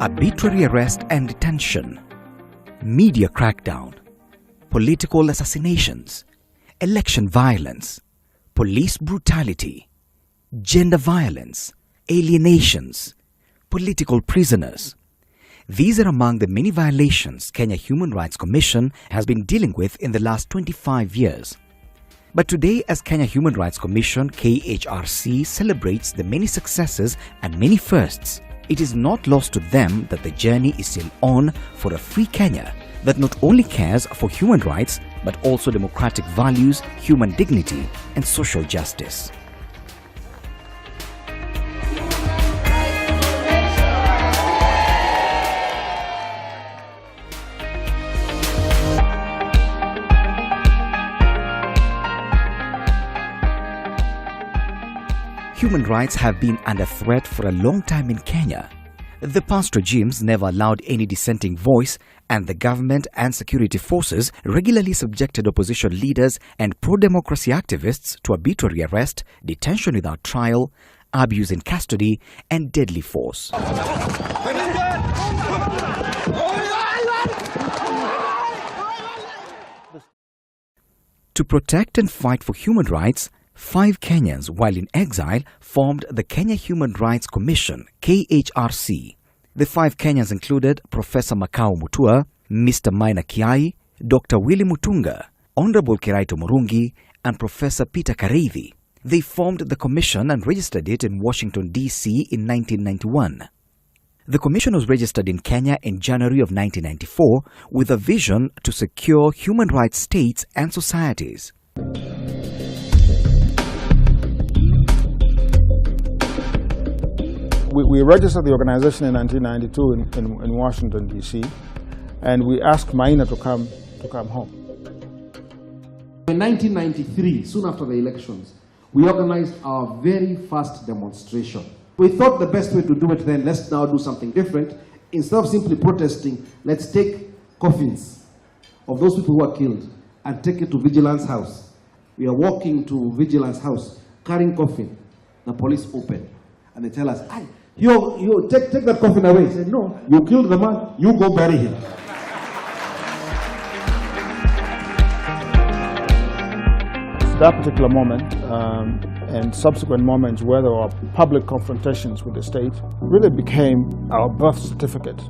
arbitrary arrest and detention, media crackdown, political assassinations, election violence, police brutality, gender violence, alienations, political prisoners. These are among the many violations Kenya Human Rights Commission has been dealing with in the last 25 years. But today, as Kenya Human Rights Commission, KHRC celebrates the many successes and many firsts, it is not lost to them that the journey is still on for a free Kenya that not only cares for human rights but also democratic values, human dignity and social justice. Human rights have been under threat for a long time in Kenya. The past regimes never allowed any dissenting voice, and the government and security forces regularly subjected opposition leaders and pro-democracy activists to arbitrary arrest, detention without trial, abuse in custody, and deadly force. To protect and fight for human rights, 5 Kenyans, while in exile, formed the Kenya Human Rights Commission, KHRC. The 5 Kenyans included Professor Makau Mutua, Mr. Maina Kiai, Dr. Willy Mutunga, Honorable Kiraito Murungi, and Professor Peter Kareithi. They formed the commission and registered it in Washington, D.C. in 1991. The commission was registered in Kenya in January of 1994 with a vision to secure human rights states and societies. We registered the organization in 1992 in Washington, D.C., and we asked Maina to come home. In 1993, soon after the elections, we organized our very first demonstration. We thought the best way to do it then, let's now do something different. Instead of simply protesting, let's take coffins of those people who were killed and take it to Vigilance House. We are walking to Vigilance House, carrying coffin. The police open, and they tell us, you take that coffin away. He said, no, you killed the man, you go bury him. That particular moment and subsequent moments where there were public confrontations with the state really became our birth certificate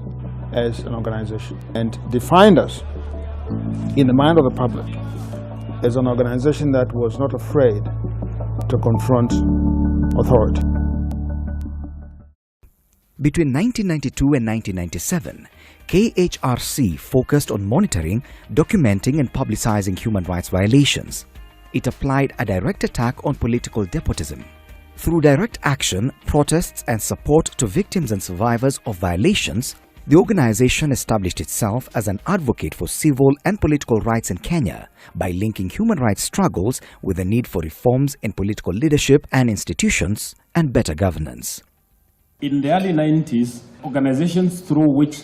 as an organization and defined us in the mind of the public as an organization that was not afraid to confront authority. Between 1992 and 1997, KHRC focused on monitoring, documenting and publicizing human rights violations. It applied a direct attack on political despotism. Through direct action, protests and support to victims and survivors of violations, the organization established itself as an advocate for civil and political rights in Kenya by linking human rights struggles with the need for reforms in political leadership and institutions and better governance. In the early 90s, organizations through which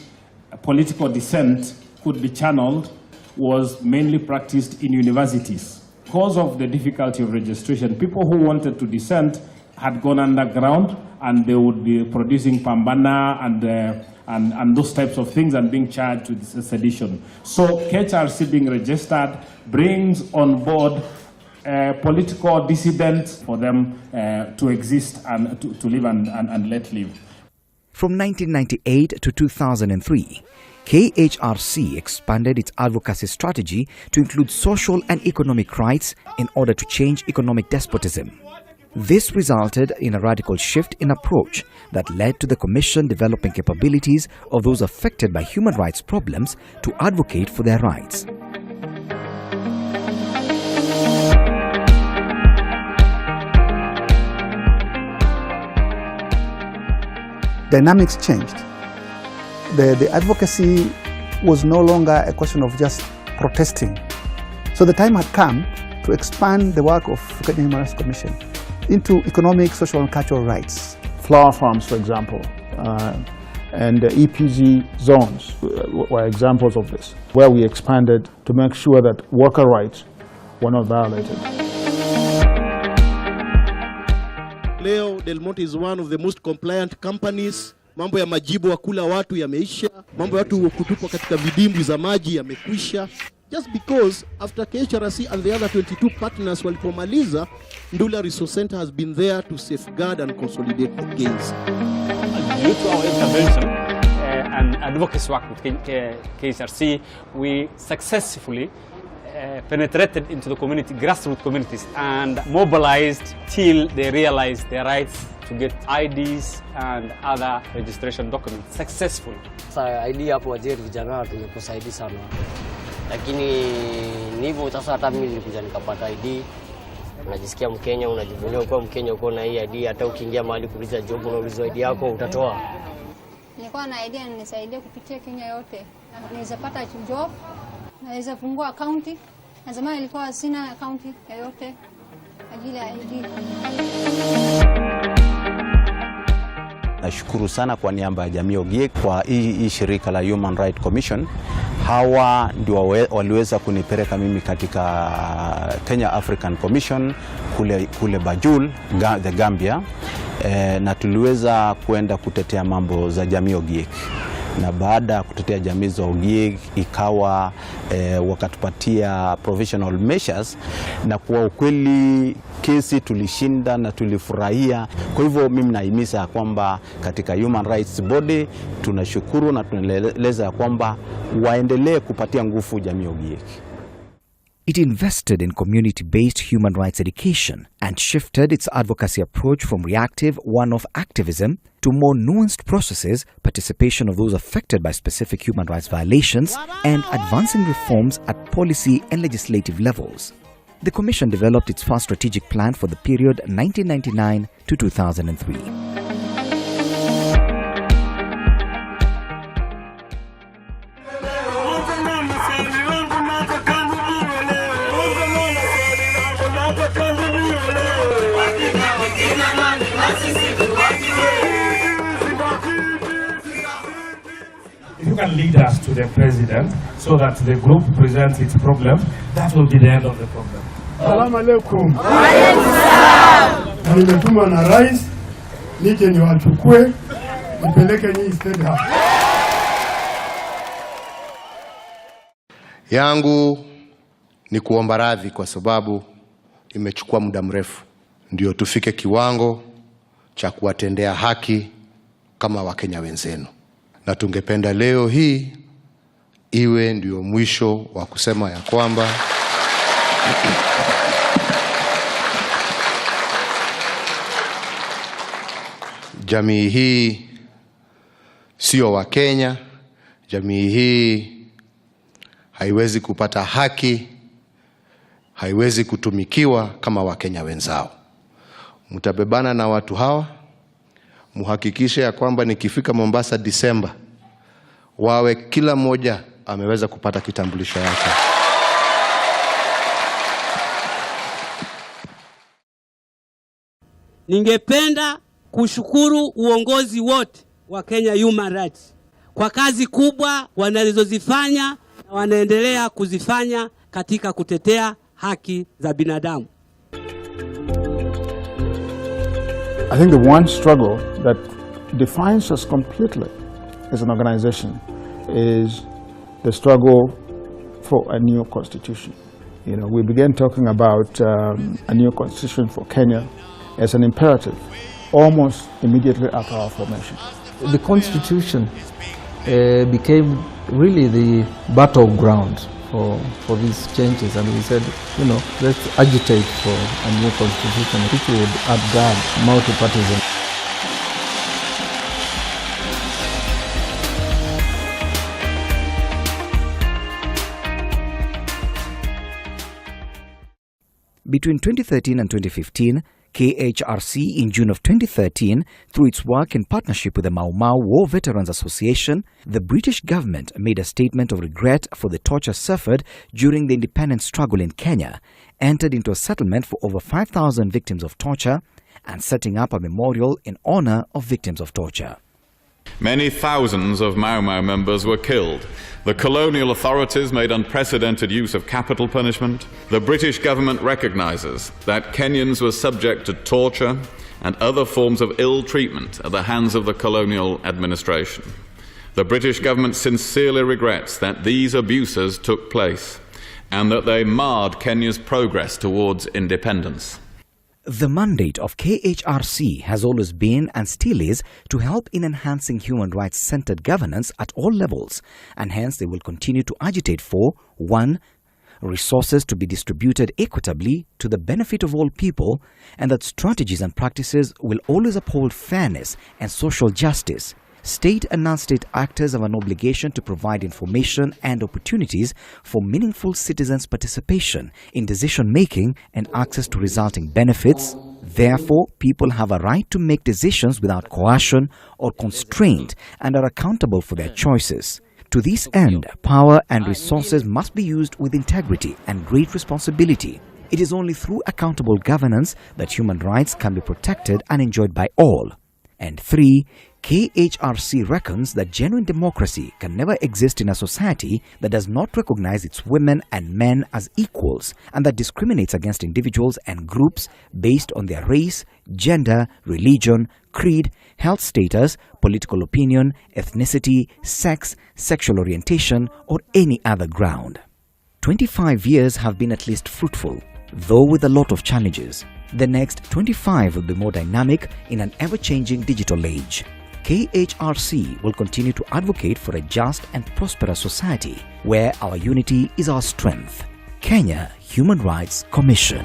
political dissent could be channeled was mainly practiced in universities. Because of the difficulty of registration, people who wanted to dissent had gone underground, and they would be producing pambana and those types of things and being charged with sedition. So KHRC being registered brings on board political dissidents for them to exist and to live and let live. From 1998 to 2003, KHRC expanded its advocacy strategy to include social and economic rights in order to change economic despotism. This resulted in a radical shift in approach that led to the Commission developing capabilities of those affected by human rights problems to advocate for their rights. Dynamics changed. The advocacy was no longer a question of just protesting. So the time had come to expand the work of the Kenya Human Rights Commission into economic, social and cultural rights. Flower farms, for example, and EPZ zones were examples of this, where we expanded to make sure that worker rights were not violated. Leo Del Monte is one of the most compliant companies Mambo ya majibu wa kula watu yameisha, mambo ya watu kutupwa katika vidimbwi za maji yamekwisha. Just because after KHRC and the other 22 partners walipomaliza, Ndula Resource Center has been there to safeguard and consolidate the gains. Due to our intervention and advocacy work with KHRC, we successfully penetrated into the community, grassroots communities, and mobilized till they realized their rights to get IDs and other registration documents successfully. ID hapo wajeri vijana tumekosa ID sana. Lakini hivyo sasa hata mimi nilikuja nikapata ID. Unajisikia Mkenya, unajivunia kuwa Mkenya, uko na hii ID, hata ukiingia mahali kuuliza job unaulizwa ID yako utatoa. Nilikuwa na idea nisaidie kupitia Kenya yote. Naweza pata job, naweza fungua account. Na zamani nilikuwa sina account yoyote ajili ya ID. Nashukuru sana kwa niaba ya jamii Ogiek kwa hii shirika la Human Rights Commission. Hawa ndio waliweza kunipeleka mimi katika Kenya African Commission kule Bajul, the Gambia, na tuliweza kwenda kutetea mambo za jamii Ogiek. Na baada ya kutetea jamii za Ogiek ikawa wakatupatia provisional measures, na kwa ukweli kesi tulishinda na tulifurahia. Kwa hivyo mimi nahimiza kwamba katika Human Rights Body tunashukuru na tunaeleza kwamba waendelee kupatia nguvu jamii Ogiek. It invested in community-based human rights education and shifted its advocacy approach from reactive one-off activism to more nuanced processes, participation of those affected by specific human rights violations, and advancing reforms at policy and legislative levels. The Commission developed its first strategic plan for the period 1999 to 2003. If you can lead us to the president so that the group presents its problem, that will be the end of the problem. Salamu alaikum. Nimetumwa na rais nije niwachukue nipeleke nyinyi State House. Yangu ni kuomba radhi kwa sababu imechukua muda mrefu ndio tufike kiwango cha kuwatendea haki kama Wakenya wenzenu. Na tungependa leo hii iwe ndio mwisho wa kusema ya kwamba jamii hii sio Wakenya, jamii hii haiwezi kupata haki, haiwezi kutumikiwa kama Wakenya wenzao. Mtabebana na watu hawa, muhakikishe ya kwamba nikifika Mombasa Disemba, wawe kila mmoja ameweza kupata kitambulisho yake. Ningependa kushukuru uongozi wote wa Kenya Human Rights kwa kazi kubwa wanazozifanya na wanaendelea kuzifanya katika kutetea haki za binadamu. I think the one struggle that defines us completely as an organization is the struggle for a new constitution. You know, we began talking about a new constitution for Kenya as an imperative almost immediately after our formation. The constitution became really the battleground for these changes, and we said, you know, let's agitate for a new constitution which would upguard multipartism. Between 2013 and 2015, KHRC in June of 2013, through its work in partnership with the Mau Mau War Veterans Association, the British government made a statement of regret for the torture suffered during the independence struggle in Kenya, entered into a settlement for over 5,000 victims of torture, and setting up a memorial in honor of victims of torture. Many thousands of Mau Mau members were killed. The colonial authorities made unprecedented use of capital punishment. The British government recognizes that Kenyans were subject to torture and other forms of ill treatment at the hands of the colonial administration. The British government sincerely regrets that these abuses took place and that they marred Kenya's progress towards independence. The mandate of KHRC has always been and still is to help in enhancing human rights-centered governance at all levels, and hence they will continue to agitate for 1. Resources to be distributed equitably to the benefit of all people, and that strategies and practices will always uphold fairness and social justice. State and non-state actors have an obligation to provide information and opportunities for meaningful citizens' participation in decision-making and access to resulting benefits. Therefore, people have a right to make decisions without coercion or constraint and are accountable for their choices. To this end, power and resources must be used with integrity and great responsibility. It is only through accountable governance that human rights can be protected and enjoyed by all. And 3. KHRC reckons that genuine democracy can never exist in a society that does not recognize its women and men as equals and that discriminates against individuals and groups based on their race, gender, religion, creed, health status, political opinion, ethnicity, sex, sexual orientation, or any other ground. 25 years have been at least fruitful, though with a lot of challenges. The next 25 will be more dynamic in an ever-changing digital age. KHRC will continue to advocate for a just and prosperous society where our unity is our strength. Kenya Human Rights Commission.